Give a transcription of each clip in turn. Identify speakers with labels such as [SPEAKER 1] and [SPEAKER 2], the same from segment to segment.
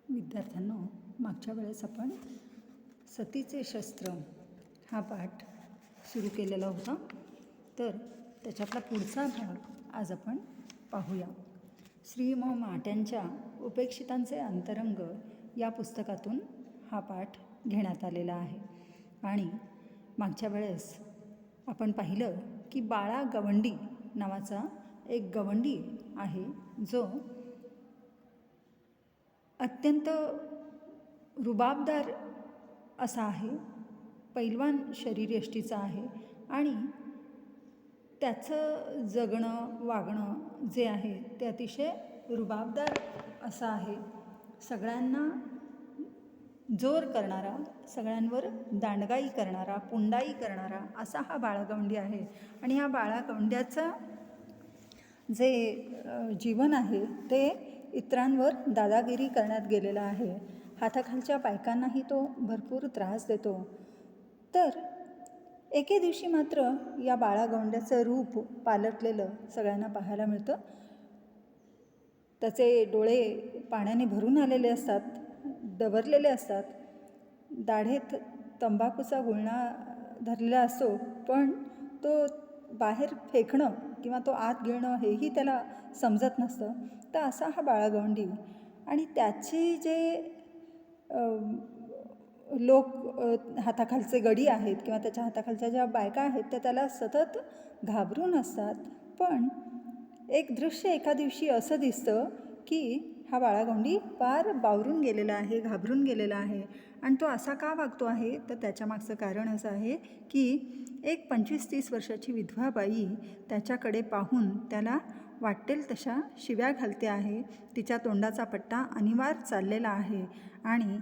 [SPEAKER 1] विद्यार्थ्यांनो, मागच्या वेळेस आपण सतीचे शस्त्र हा पाठ सुरू केलेला होता. तर त्याच्यातला पुढचा भाग आज आपण पाहूया. श्री म माट्यांच्या उपेक्षितांचे अंतरंग या पुस्तकातून हा पाठ घेण्यात आलेला आहे. आणि मागच्या वेळेस आपण पाहिलं की बाळा गवंडी नावाचा एक गवंडी आहे, जो अत्यंत रुबाबदार असा आहे, पैलवान शरीरयष्टीचा आहे आणि त्याचं जगणं वागणं जे आहे ते अतिशय रुबाबदार असं आहे. सगळ्यांना जोर करणारा, सगळ्यांवर दांडगाई करणारा, पुंडाई करणारा असा हा बाळागवंडी आहे. आणि ह्या बाळागवंड्याचं जे जीवन आहे ते इतरांवर दादागिरी करण्यात गेलेलं आहे. हाताखालच्या बायकांनाही तो भरपूर त्रास देतो. तर एके दिवशी मात्र या बाळागवंड्याचं रूप पालटलेलं सगळ्यांना पाहायला मिळतं. त्याचे डोळे पाण्याने भरून आलेले असतात, डबरलेले असतात, दाढेत तंबाखूचा गुळणा धरलेला असतो, पण तो बाहेर फेकणं किंवा तो आत गिळणं हेही त्याला समजत नसतं. तर असा हा बाळागवंडी. आणि त्याची जे लोक हाताखालचे गडी आहेत किंवा त्याच्या हाताखालच्या ज्या बायका आहेत त्या त्याला सतत घाबरून असतात. पण एक दृश्य एका दिवशी असं दिसतं की हा बाळागवंडी फार बावरून गेलेला आहे, घाबरून गेलेला आहे. आणि तो असा का वागतो आहे, तर त्याच्यामागचं कारण असं आहे की एक 25-30 वर्षाची विधवा बाई त्याच्याकडे पाहून त्याला वाटेल तशा शिव्या घालते आहे. तिच्या तोंडाचा पट्टा अनिवार्य चाललेला आहे आणि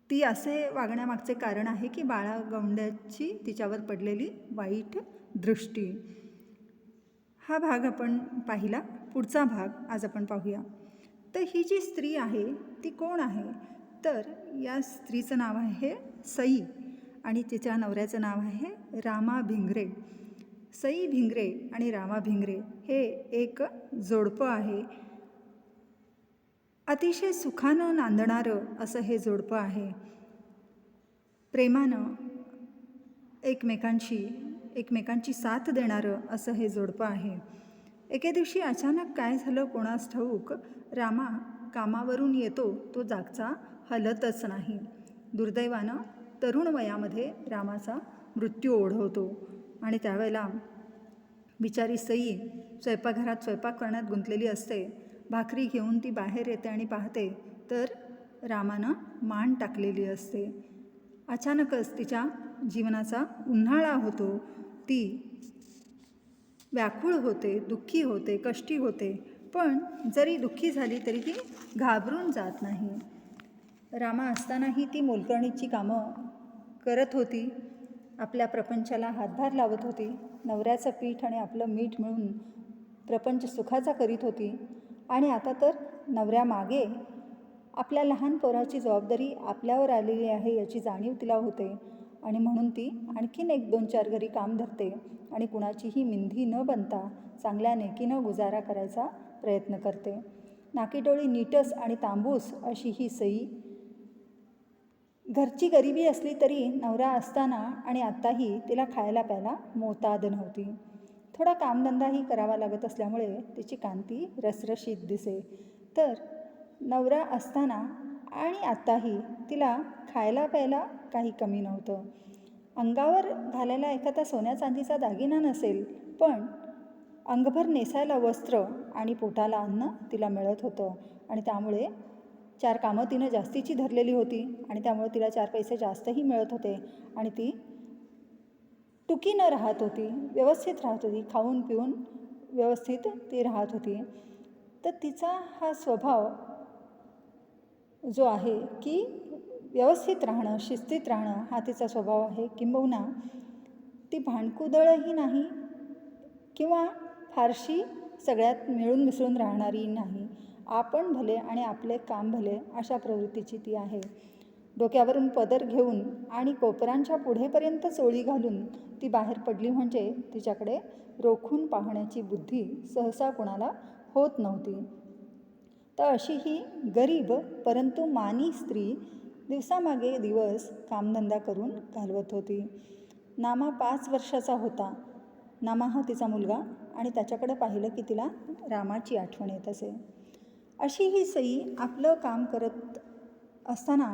[SPEAKER 1] ती असे वागण्यामागचे कारण आहे की बाळागवंड्याची तिच्यावर पडलेली वाईट दृष्टी. हा भाग आपण पाहिला. पुढचा भाग आज आपण पाहूया. तर ही जी स्त्री आहे ती कोण आहे, तर या स्त्रीचं नाव आहे सई आणि तिच्या नवऱ्याचं नाव आहे रामा भिंगरे. सई भिंगरे आणि रामा भिंगरे हे एक जोडपं आहे. अतिशय सुखानं नांदणारं असं हे जोडपं आहे. प्रेमानं एकमेकांची साथ देणारं असं हे जोडपं आहे. एके दिवशी अचानक काय झालं कोणास ठाऊक, रामा कामावरून येतो तो जागचा हलतच नाही. दुर्दैवानं तरुण वयामध्ये रामाचा मृत्यू ओढवतो आणि त्यावेळेला बिचारी सई स्वयंपाकघरात स्वयंपाक करण्यात गुंतलेली असते. भाकरी घेऊन ती बाहेर येते आणि पाहते तर रामानं मान टाकलेली असते. अचानकच तिच्या जीवनाचा उन्हाळा होतो. ती व्याकुळ होते, दुःखी होते, कष्टी होते. पण जरी दुःखी झाली तरी ती घाबरून जात नाही. रामा असतानाही ती मोलकरणीची कामं करत होती, आपल्या प्रपंचाला हातभार लावत होती. नवऱ्याचं पीठ आणि आपलं मीठ मिळून प्रपंच सुखाचा करीत होती. आणि आता तर नवऱ्यामागे आपल्या लहान पोराची जबाबदारी आपल्यावर आलेली आहे याची जाणीव तिला होते. आणि म्हणून ती आणखीन 1-2-4 घरी काम धरते आणि कुणाचीही मिंधी न बनता चांगल्या नेकीनं गुजारा करायचा प्रयत्न करते. नाकीडोळी नीटस आणि तांबूस अशी ही सई. घरची गरिबी असली तरी नवरा असताना आणि आत्ताही तिला खायला प्यायला मोताद नव्हती. थोडा कामधंदाही करावा लागत असल्यामुळे तिची कांती रसरशीत दिसे. तर नवरा असताना आणि आत्ताही तिला खायला प्यायला काही कमी नव्हतं. अंगावर घालायला एखादा सोन्या चांदीचा दागिना नसेल, पण अंगभर नेसायला वस्त्र आणि पोटाला अन्न तिला मिळत होतं. आणि त्यामुळे 4 कामं तिनं जास्तीची धरलेली होती आणि त्यामुळे तिला 4 पैसे जास्तही मिळत होते. आणि ती टुकीनं राहत होती, व्यवस्थित राहत होती, खाऊन पिऊन व्यवस्थित ती राहत होती. तर तिचा हा स्वभाव जो आहे की व्यवस्थित राहणं, शिस्तीत राहणं हा तिचा स्वभाव आहे. किंबहुना ती भांडकुदळही नाही किंवा फारशी सगळ्यात मिळून मिसळून राहणारी नाही. आपण भले आणि आपले काम भले अशा प्रवृत्तीची ती आहे. डोक्यावरून पदर घेऊन आणि कोपरांच्या पुढेपर्यंत चोळी घालून ती बाहेर पडली म्हणजे तिच्याकडे रोखून पाहण्याची बुद्धी सहसा कोणाला होत नव्हती. तर अशी ही गरीब परंतु मानी स्त्री दिवसामागे दिवस कामधंदा करून घालवत होती. नामा 5 वर्षाचा होता. नामा हा तिचा मुलगा आणि त्याच्याकडे पाहिलं की तिला रामाची आठवण येत असे. अशी ही सई आपलं काम करत असताना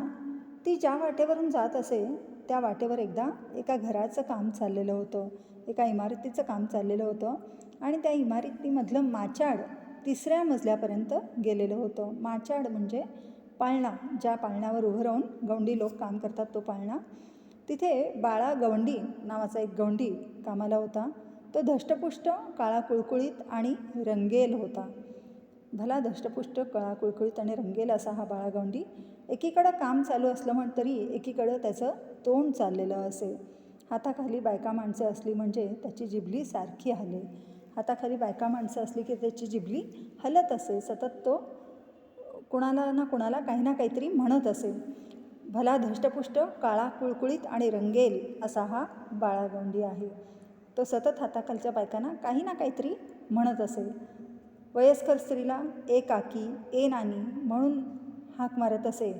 [SPEAKER 1] ती ज्या वाटेवरून जात असे त्या वाटेवर एकदा एका घराचं काम चाललेलं होतं, एका इमारतीचं काम चाललेलं होतं आणि त्या इमारतीमधलं माचाड 3ऱ्या मजल्यापर्यंत गेलेलं होतं. माचाड म्हणजे पाळणा, ज्या पाळण्यावर उभं राहून गवंडी लोक काम करतात तो पाळणा. तिथे बाळा गवंडी नावाचा एक गवंडी कामाला होता. तो धष्टपुष्ट, काळा कुळकुळीत आणि रंगेल होता. भला धष्टपुष्ट, काळा कुळकुळीत आणि रंगेल असा हा बाळा गवंडी एकीकडं काम चालू असलं तरी एकीकडं त्याचं तोंड चाललेलं असे. हाताखाली बायका माणसं असली म्हणजे त्याची जिभली सारखी हले. हाताखाली बायका माणसं असली की त्याची जिभली हलत असे. सतत तो कुणाला ना कुणाला काही ना काहीतरी म्हणत असे. भला धष्टपुष्ट, काळा कुळकुळीत आणि रंगेल असा हा बाळा गवंडी आहे. तो सतत हाताखालच्या बायकांना काही ना काहीतरी म्हणत असे. वयस्कर स्त्रीला ए काकी, ए नानी म्हणून हाक मारत असे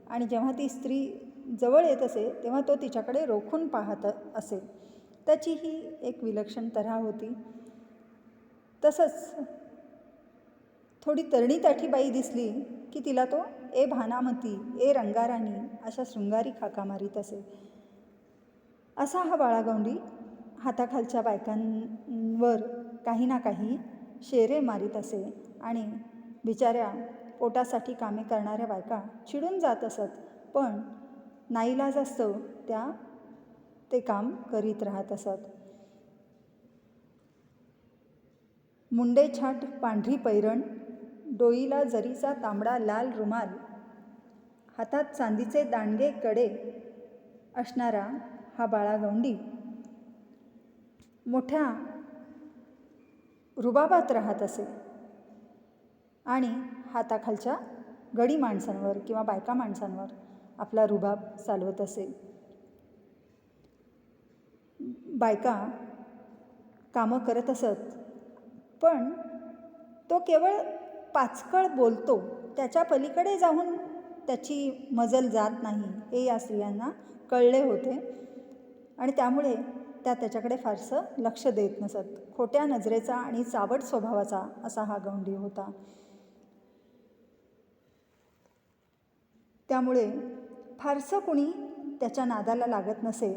[SPEAKER 1] आणि जेव्हा ती स्त्री जवळ येत असे तेव्हा तो तिच्याकडे रोखून पाहत असे. त्याची ही एक विलक्षण तऱ्हा होती. तसंच थोडी तरणी ताठी बाई दिसली की तिला तो ए भानामती, ए रंगाराणी अशा शृंगारी हाका मारीत असे. असा हा बाळा गवंडी हाताखालच्या बायकांवर काही ना काही शेरे मारीत असे आणि बिचाऱ्या पोटासाठी कामे करणाऱ्या बायका चिडून जात असत, पण नाईलाजास्तव त्या ते काम करीत राहत असत. मुंडे छाट पांढरी पैरण, डोईला जरीचा तांबडा लाल रुमाल, हातात चांदीचे दांडगे कडे असणारा हा बाळा गवंडी मोठ्या रुबाबात राहत असे आणि हाताखालच्या गडी माणसांवर किंवा बायका माणसांवर आपला रुबाब चालवत असे. बायका कामं करत असत, पण तो केवळ पाचकळ बोलतो, त्याच्या पलीकडे जाऊन त्याची मजल जात नाही हे या स्त्रियांना कळले होते आणि त्यामुळे त्या त्याच्याकडे फारसं लक्ष देत नसत. खोट्या नजरेचा आणि चावट स्वभावाचा असा हा गवंडी होता. त्यामुळे फारसं कुणी त्याच्या नादाला लागत नसे.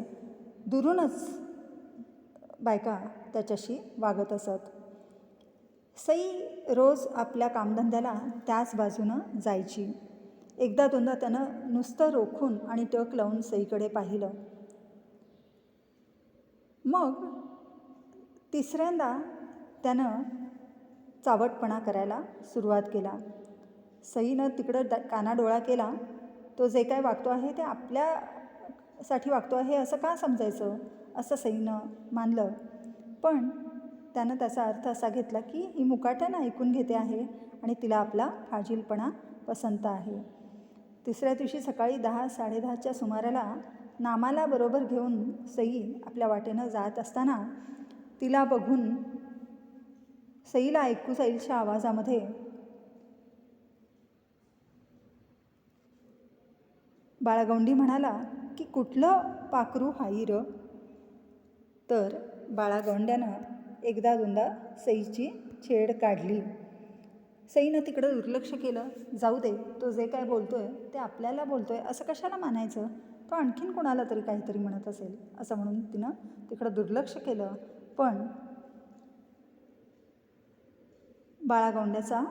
[SPEAKER 1] दुरूनच बायका त्याच्याशी वागत असत. सई रोज आपल्या कामधंद्याला त्याच बाजूनं जायची. एकदा दोनदा त्यानं नुसतं रोखून आणि टक लावून सईकडे पाहिलं. मग 3ऱ्यांदा त्यानं चावटपणा करायला सुरुवात केला. सईनं तिकडं कानाडोळा केला. तो जे काय वागतो आहे ते आपल्यासाठी वागतो आहे असं का समजायचं असं सईनं मानलं, पण त्यानं त्याचा अर्थ असा घेतला की ही मुकाट्यानं ऐकून घेते आहे आणि तिला आपला फाजीलपणा पसंत आहे. 3ऱ्या दिवशी सकाळी 10-10:30च्या सुमाराला नामाला बरोबर घेऊन सई आपल्या वाटेनं जात असताना तिला बघून सईला ऐकू जाईलच्या आवाजामध्ये बाळागवंडी म्हणाला की कुठलं पाखरू हाई र. तर बाळागवंड्यानं एकदा दोनदा सईची छेड काढली. सईनं तिकडं दुर्लक्ष केलं. जाऊ दे, तो जे काय बोलतोय ते आपल्याला बोलतोय असं कशाला मानायचं, तो आणखीन कोणाला तरी काहीतरी म्हणत असेल असं म्हणून तिनं तिकडं दुर्लक्ष केलं. पण बाळागवंड्याचा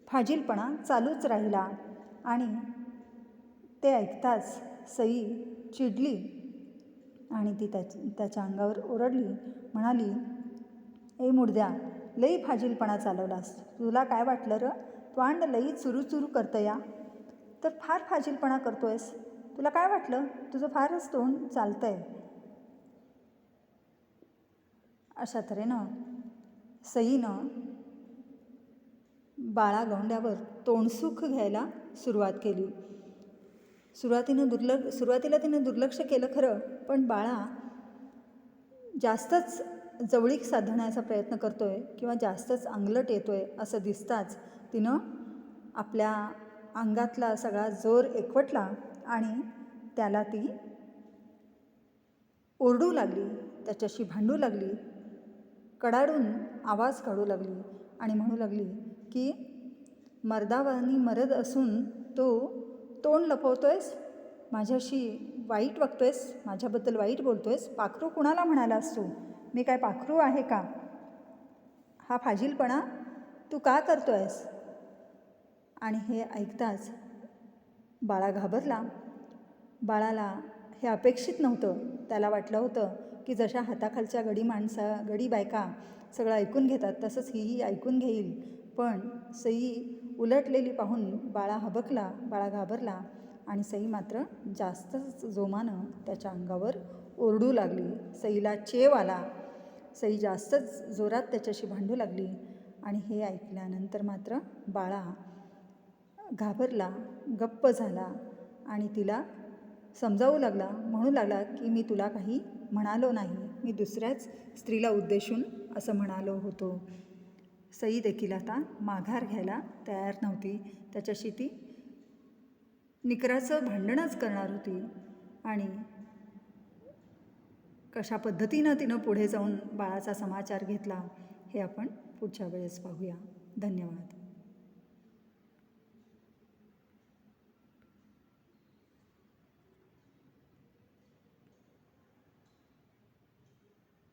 [SPEAKER 1] फाजीलपणा चालूच राहिला आणि ते ऐकताच सई चिडली आणि ती त्याच्या अंगावर ओरडली. म्हणाली, ए मुडद्या, लई फाजीलपणा चालवलास. तुला काय वाटलं र? तोंड लई चुरू चुरू करतं या, तर फार फाजीलपणा करतोयस. तुला काय वाटलं? तुझं फारच तोंड चालतंय. अशा तऱ्हेनं सईनं बाळागवंड्यावर तोंडसुख घ्यायला सुरुवात केली. सुरुवातीला तिनं दुर्लक्ष केलं खरं, पण बाळा जास्तच जवळीक साधण्याचा प्रयत्न करतो आहे किंवा जास्तच अंगलट येतो आहे असं दिसताच तिनं आपल्या अंगातला सगळा जोर एकवटला आणि त्याला ती ओरडू लागली, त्याच्याशी भांडू लागली, कडाडून आवाज काढू लागली आणि म्हणू लागली की मर्दावानी मरद असून तो तोंड लपवतोयस, माझ्याशी वाईट वागतोयस, माझ्याबद्दल वाईट बोलतोयस, पाखरू कुणाला म्हणालास तू? मी काय पाखरू आहे का? हा फाजीलपणा तू का करतोयस? आणि हे ऐकताच बाळा घाबरला. बाळाला हे अपेक्षित नव्हतं. त्याला वाटलं होतं की जशा हाताखालच्या गडी बायका सगळं ऐकून घेतात तसंच हीही ऐकून घेईल, पण सई उलटलेली पाहून बाळा हबकला, बाळा घाबरला आणि सई मात्र जास्तच जोमानं त्याच्या अंगावर ओरडू लागली. सईला चेव आला. सई जास्तच जोरात त्याच्याशी भांडू लागली आणि हे ऐकल्यानंतर मात्र बाळा घाबरला, गप्प झाला आणि तिला समजावू लागला, म्हणू लागला की मी तुला काही म्हणालो नाही, मी दुसऱ्याच स्त्रीला उद्देशून असं म्हणालो होतो. सई देखील आता माघार घ्यायला तयार नव्हती. त्याच्याशी ती निकराचं भांडणच करणार होती आणि कशा पद्धतीनं तिनं पुढे जाऊन बाळाचा समाचार घेतला हे आपण पुढच्या वेळेस पाहूया. धन्यवाद.